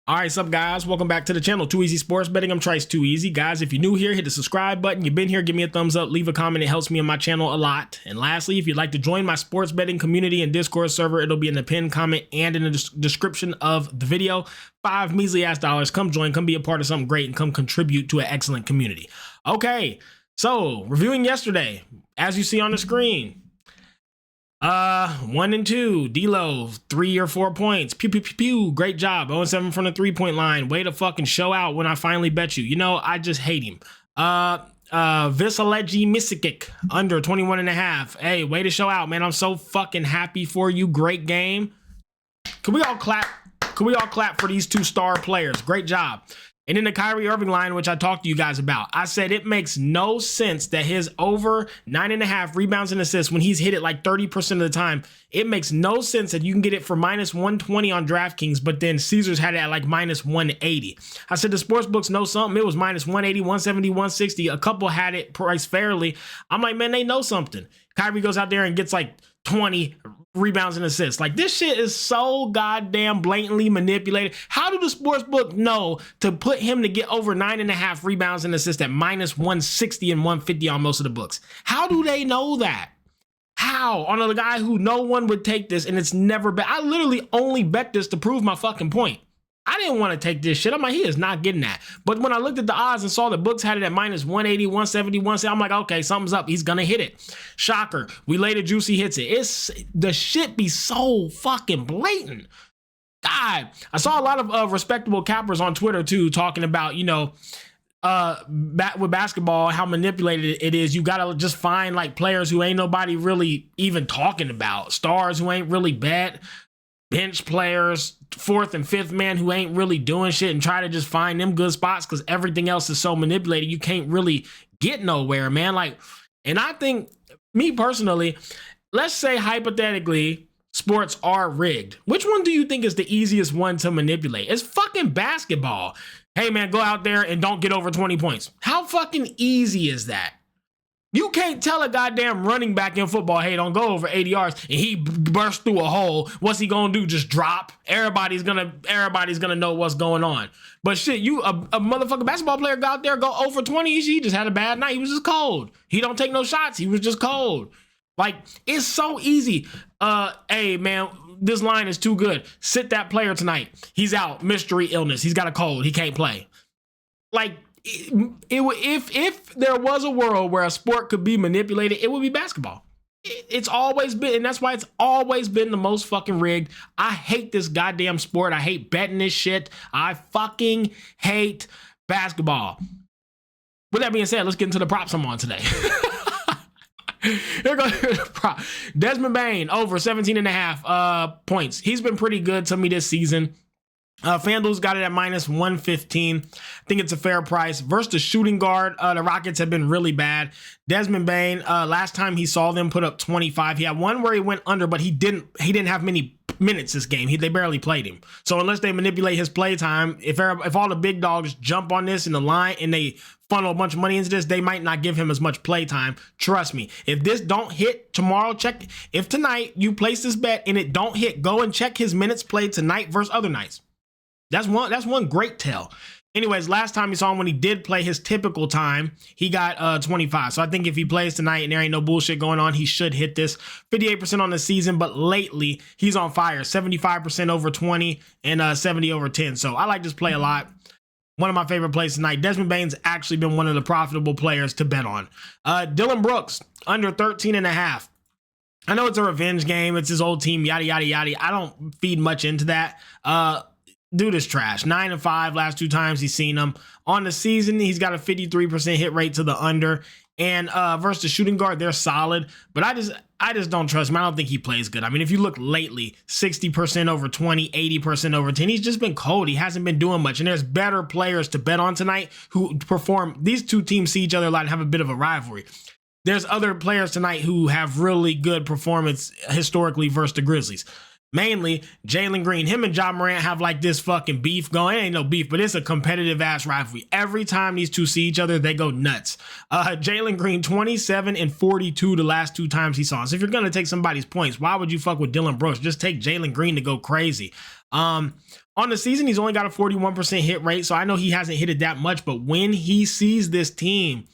All right, sup guys, welcome back to the channel. Too Easy Sports Betting. I'm Trice Too Easy. Guys, if you're new here, hit the subscribe button. You've been here, give me a thumbs up, leave a comment. It helps me on my channel a lot. And lastly, if you'd like to join my sports betting community and Discord server, it'll be in the pinned comment and in the description of the video. $5 measly ass dollars. Come join, come be a part of something great, and come contribute to an excellent community. Okay, so reviewing yesterday, as you see on the screen. 1 and 2, D-Lo, 3 or 4 points. Pew, pew, pew, pew. Great job. 0-7 from the 3-point line. Way to fucking show out when I finally bet you. You know, I just hate him. Visalegi Misikic, under 21.5. Hey, way to show out, man. I'm so fucking happy for you. Great game. Can we all clap? Can we all clap for these 2 star players? Great job. And in the Kyrie Irving line, which I talked to you guys about, I said it makes no sense that his over 9.5 rebounds and assists, when he's hit it like 30% of the time, it makes no sense that you can get it for minus 120 on DraftKings, but then Caesars had it at like minus 180. I said the sports books know something. It was minus 180, 170, 160. A couple had it priced fairly. I'm like, man, they know something. Kyrie goes out there and gets like 20 rebounds and assists. Like, this shit is so goddamn blatantly manipulated. How do the sports book know to put him to get over 9.5 rebounds and assists at minus 160 and 150 on most of the books? How do they know that? How? On a guy who no one would take this, and it's never bet. I literally only bet this to prove my fucking point. I didn't want to take this shit. I'm like, he is not getting that. But when I looked at the odds and saw the books had it at minus 180, 170, 170, I'm like, okay, something's up. He's going to hit it. Shocker. We later Juicy hits it. The shit be so fucking blatant. God, I saw a lot of respectable cappers on Twitter too, talking about, you know, with basketball, how manipulated it is. You got to just find like players who ain't nobody really even talking about. Stars who ain't really bet. Bench players, 4th and 5th man who ain't really doing shit, and try to just find them good spots because everything else is so manipulated. You can't really get nowhere, man. Like, and I think, me personally, let's say hypothetically sports are rigged. Which one do you think is the easiest one to manipulate? It's fucking basketball. Hey man, go out there and don't get over 20 points. How fucking easy is that? You can't tell a goddamn running back in football, hey, don't go over 80 yards, and he bursts through a hole. What's he gonna do? Just drop? Everybody's gonna know what's going on. But shit, you a motherfucking basketball player go out there, go over 20. He just had a bad night. He was just cold. He don't take no shots. He was just cold. Like, it's so easy. Hey man, this line is too good. Sit that player tonight. He's out. Mystery illness. He's got a cold. He can't play. Like, if there was a world where a sport could be manipulated, it would be basketball. It's always been, and that's why it's always been the most fucking rigged. I hate this goddamn sport. I hate betting this shit. I fucking hate basketball. With that being said, let's get into the props I'm on today. Here goes the prop. Desmond Bane over 17.5 points. He's been pretty good to me this season. FanDuel's got it at minus 115. I think it's a fair price. Versus the shooting guard, the Rockets have been really bad. Desmond Bane, last time he saw them put up 25. He had one where he went under, but he didn't have many minutes this game. They barely played him. So unless they manipulate his play time, if all the big dogs jump on this in the line and they funnel a bunch of money into this, they might not give him as much play time. Trust me. If this don't hit tomorrow, check. If tonight you place this bet and it don't hit, go and check his minutes played tonight versus other nights. That's one great tell. Anyways, last time you saw him when he did play his typical time, he got 25. So I think if he plays tonight and there ain't no bullshit going on, he should hit this. 58% on the season, but lately he's on fire. 75% over 20 and 70 over 10. So I like this play a lot. One of my favorite plays tonight. Desmond Bane's actually been one of the profitable players to bet on. Dylan Brooks, under 13.5. I know it's a revenge game. It's his old team, yada, yada, yada. I don't feed much into that. Dude is trash. 9-5 last 2 times he's seen them. On the season, he's got a 53% hit rate to the under. And versus the shooting guard, they're solid. But I just don't trust him. I don't think he plays good. I mean, if you look lately, 60% over 20, 80% over 10. He's just been cold. He hasn't been doing much. And there's better players to bet on tonight who perform. These 2 teams see each other a lot and have a bit of a rivalry. There's other players tonight who have really good performance historically versus the Grizzlies. Mainly Jalen Green. Him and Ja Morant have like this fucking beef going. It ain't no beef, but it's a competitive ass rivalry. Every time these two see each other, they go nuts. Jalen Green, 27 and 42 the last 2 times he saw him. So if you're going to take somebody's points, why would you fuck with Dylan Brooks? Just take Jalen Green to go crazy. On the season, he's only got a 41% hit rate, so I know he hasn't hit it that much, but when he sees this team,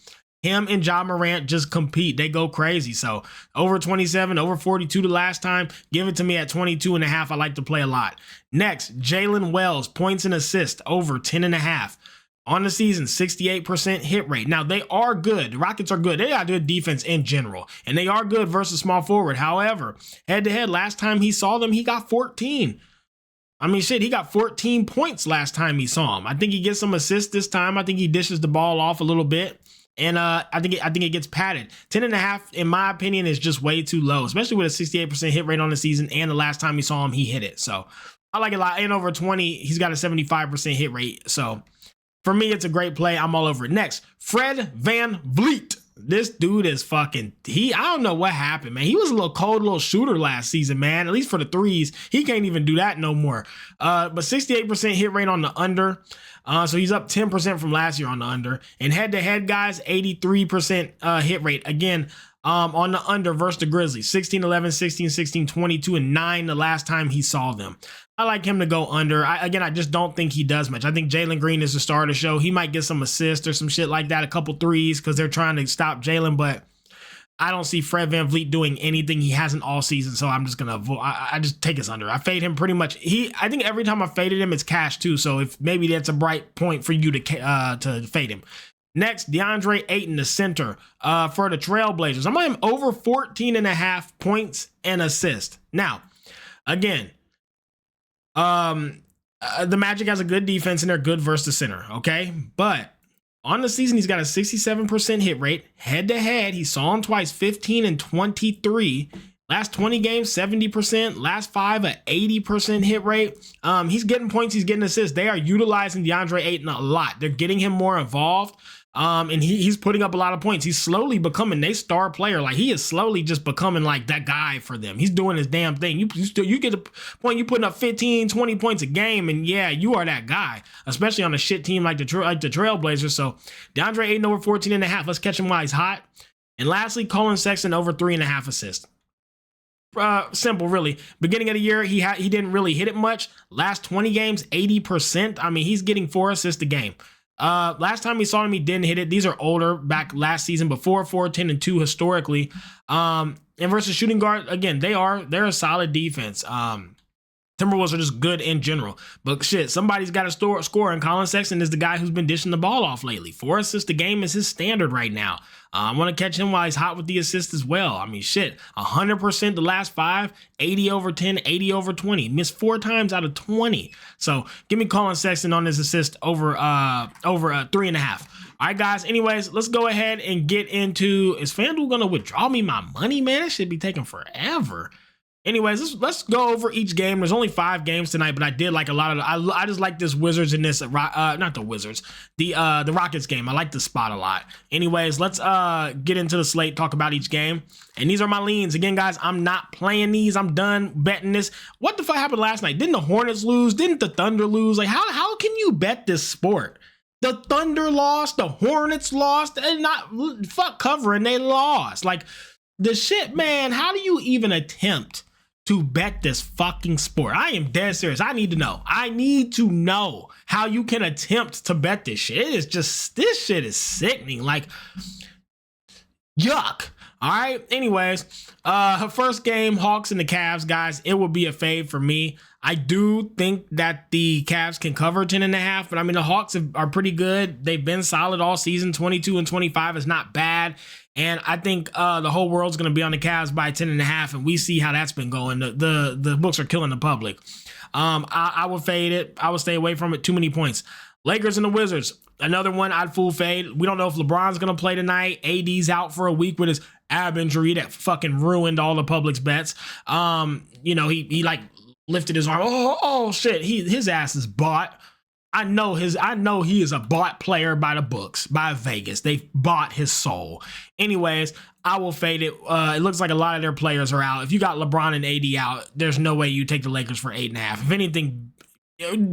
him and Ja Morant just compete. They go crazy. So over 27, over 42 the last time. Give it to me at 22.5. I like to play a lot. Next, Jalen Wells, points and assists, over 10.5. On the season, 68% hit rate. Now, they are good. The Rockets are good. They got good defense in general, and they are good versus small forward. However, head-to-head, last time he saw them, he got 14. I mean, shit, he got 14 points last time he saw him. I think he gets some assists this time. I think he dishes the ball off a little bit. And I think it gets padded. 10.5, in my opinion, is just way too low, especially with a 68% hit rate on the season. And the last time we saw him, he hit it. So I like it a lot. And over 20, he's got a 75% hit rate. So for me, it's a great play. I'm all over it. Next, Fred VanVleet. This dude is fucking, I don't know what happened, man. He was a little cold little shooter last season, man. At least for the threes. He can't even do that no more. But 68% hit rate on the under. So he's up 10% from last year on the under. And head-to-head, guys, 83% hit rate. Again, on the under versus the Grizzlies. 16-11, 16-16, 22, and 9 the last time he saw them. I like him to go under. I just don't think he does much. I think Jalen Green is the star of the show. He might get some assists or some shit like that, a couple threes, because they're trying to stop Jalen, but I don't see Fred VanVleet doing anything he hasn't all season, so I'm just gonna avoid. I just take his under. I fade him pretty much. I think every time I faded him, it's cash too. So if maybe that's a bright point for you to fade him. Next, DeAndre Ayton, the center for the Trailblazers. I'm on him over 14.5 points and assists. Now, again, the Magic has a good defense and they're good versus the center. Okay, but on the season, he's got a 67% hit rate. Head-to-head, he saw him twice, 15 and 23. Last 20 games, 70%. Last 5, a 80% hit rate. He's getting points, he's getting assists. They are utilizing DeAndre Ayton a lot. They're getting him more involved. And he's putting up a lot of points. He's slowly becoming their star player. Like, he is slowly just becoming like that guy for them. He's doing his damn thing. You get the point, you putting up 15, 20 points a game, and yeah, you are that guy, especially on a shit team like the Trailblazers. So DeAndre Ayton over 14.5. Let's catch him while he's hot. And lastly, Colin Sexton over 3.5 assists. Simple, really. Beginning of the year, he didn't really hit it much. Last 20 games, 80%. I mean, he's getting 4 assists a game. Last time we saw him, he didn't hit it. These are older, back last season, before 4, 10, and 2 historically. And versus shooting guard, again, they're a solid defense. Timberwolves are just good in general. But shit, somebody's got to score, and Colin Sexton is the guy who's been dishing the ball off lately. 4 assists a game is his standard right now. I want to catch him while he's hot with the assists as well. I mean, shit, 100% the last 5, 80 over 10, 80 over 20. Missed 4 times out of 20. So give me Colin Sexton on his assist over 3.5. All right, guys. Anyways, let's go ahead and get into, is FanDuel going to withdraw me my money, man? That should be taking forever. Anyways, let's go over each game. There's only 5 games tonight, but I did like a lot of I just like this Wizards in this not the Wizards, the Rockets game. I like the spot a lot. Anyways, let's get into the slate, talk about each game. And these are my leans. Again, guys, I'm not playing these. I'm done betting this. What the fuck happened last night? Didn't the Hornets lose? Didn't the Thunder lose? Like, how can you bet this sport? The Thunder lost, the Hornets lost, and not fuck covering, they lost. Like, the shit, man, how do you even attempt to bet this fucking sport? I am dead serious. I need to know. I need to know how you can attempt to bet this shit. It is just, this shit is sickening. Like, yuck. All right. Anyways, first game, Hawks and the Cavs, guys. It will be a fade for me. I do think that the Cavs can cover 10.5, but I mean, the Hawks are pretty good. They've been solid all season. 22 and 25 is not bad. And I think the whole world's going to be on the Cavs by 10.5, and we see how that's been going. The books are killing the public. I would fade it. I would stay away from it. Too many points. Lakers and the Wizards. Another one I'd full fade. We don't know if LeBron's going to play tonight. AD's out for a week with his ab injury that fucking ruined all the public's bets. You know, he like lifted his arm. Oh shit. His ass is bought. I know he is a bought player by the books, by Vegas. They've bought his soul. Anyways, I will fade it. It looks like a lot of their players are out. If you got LeBron and AD out, there's no way you take the Lakers for 8.5. If anything,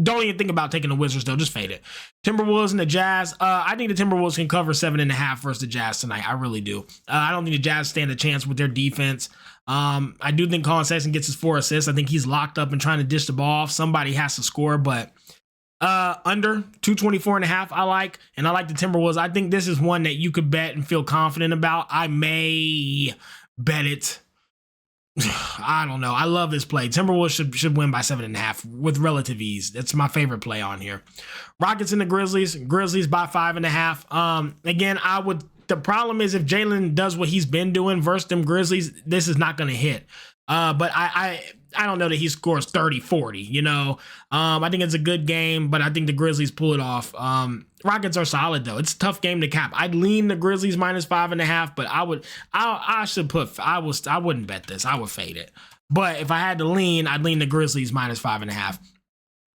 Don't even think about taking the Wizards though. Just fade it. Timberwolves and the Jazz. I think the Timberwolves can cover 7.5 versus the Jazz tonight. I really do. I don't think the Jazz stand a chance with their defense. I do think Colin Sexton gets his 4 assists. I think he's locked up and trying to dish the ball off. Somebody has to score, but under 224.5 I like, and I like the Timberwolves. I think this is one that you could bet and feel confident about. I may bet it. I don't know. I love this play. Timberwolves should win by 7.5 with relative ease. That's my favorite play on here. Rockets and the Grizzlies. Grizzlies by 5.5. Again, the problem is if Jalen does what he's been doing versus them Grizzlies, this is not going to hit. But I don't know that he scores 30, 40, you know. I think it's a good game, but I think the Grizzlies pull it off. Rockets are solid though. It's a tough game to cap. I'd lean the Grizzlies minus 5.5, but I wouldn't bet this. I would fade it. But if I had to lean, I'd lean the Grizzlies minus 5.5.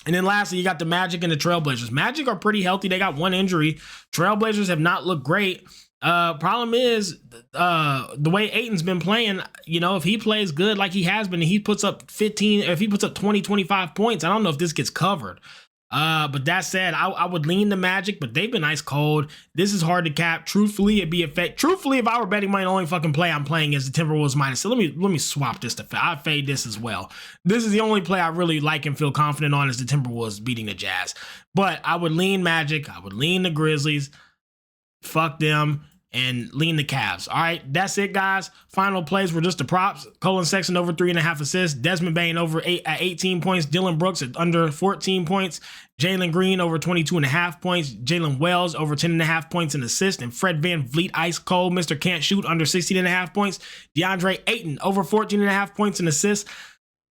And then lastly, you got the Magic and the Trailblazers. Magic are pretty healthy. They got one injury. Trailblazers have not looked great. Problem is, the way Ayton's been playing, you know, if he plays good like he has been, and he puts up 15, if he puts up 20, 25 points, I don't know if this gets covered. But that said, I would lean the Magic, but they've been ice cold. This is hard to cap. Truthfully, if I were betting money, the only fucking play I'm playing is the Timberwolves minus. So let me swap this to I fade this as well. This is the only play I really like and feel confident on is the Timberwolves beating the Jazz. But I would lean Magic. I would lean the Grizzlies. Fuck them. And lean the Cavs. All right, that's it, guys. Final plays were just the props. Colin Sexton over 3.5 assists. Desmond Bane over 18 points. Dylan Brooks at under 14 points. Jalen Green over 22.5 points. Jalen Wells over 10.5 points and assist. And Fred VanVleet, ice cold. Mr. Can't Shoot under 16.5 points. DeAndre Ayton over 14.5 points and assists.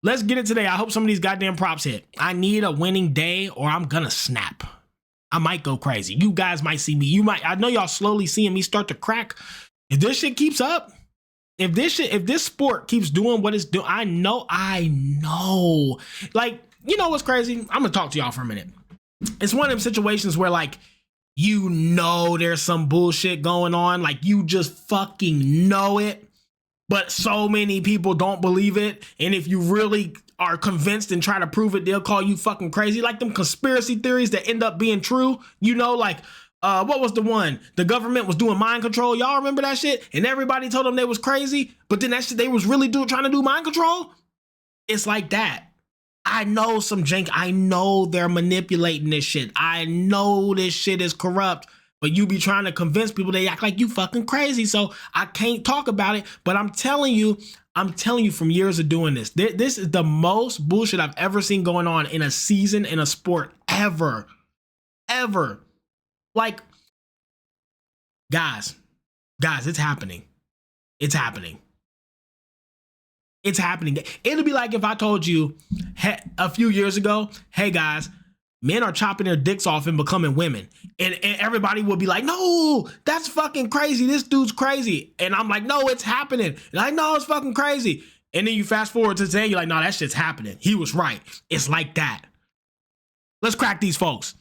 Let's get it today. I hope some of these goddamn props hit. I need a winning day or I'm gonna snap. I might go crazy. You guys might see me. I know y'all slowly seeing me start to crack. If this shit keeps up, if this sport keeps doing what it's doing, I know. Like, you know what's crazy? I'm gonna talk to y'all for a minute. It's one of them situations where, like, you know there's some bullshit going on. Like, you just fucking know it. But so many people don't believe it. And if you really are convinced and try to prove it, they'll call you fucking crazy. Like them conspiracy theories that end up being true. You know, like, what was the one? The government was doing mind control. Y'all remember that shit? And everybody told them they was crazy. But then that shit, they was really trying to do mind control. It's like that. I know some jank. I know they're manipulating this shit. I know this shit is corrupt. But you be trying to convince people they act like you fucking crazy. So I can't talk about it. But I'm telling you from years of doing this. This is the most bullshit I've ever seen going on in a season in a sport ever. Ever. Like, guys, it's happening. It's happening. It's happening. It'll be like if I told you a few years ago, hey guys, men are chopping their dicks off and becoming women. And everybody would be like, no, that's fucking crazy. This dude's crazy. And I'm like, no, it's happening. And I know it's fucking crazy. And then you fast forward to today, you're like, no, that shit's happening. He was right. It's like that. Let's crack these folks.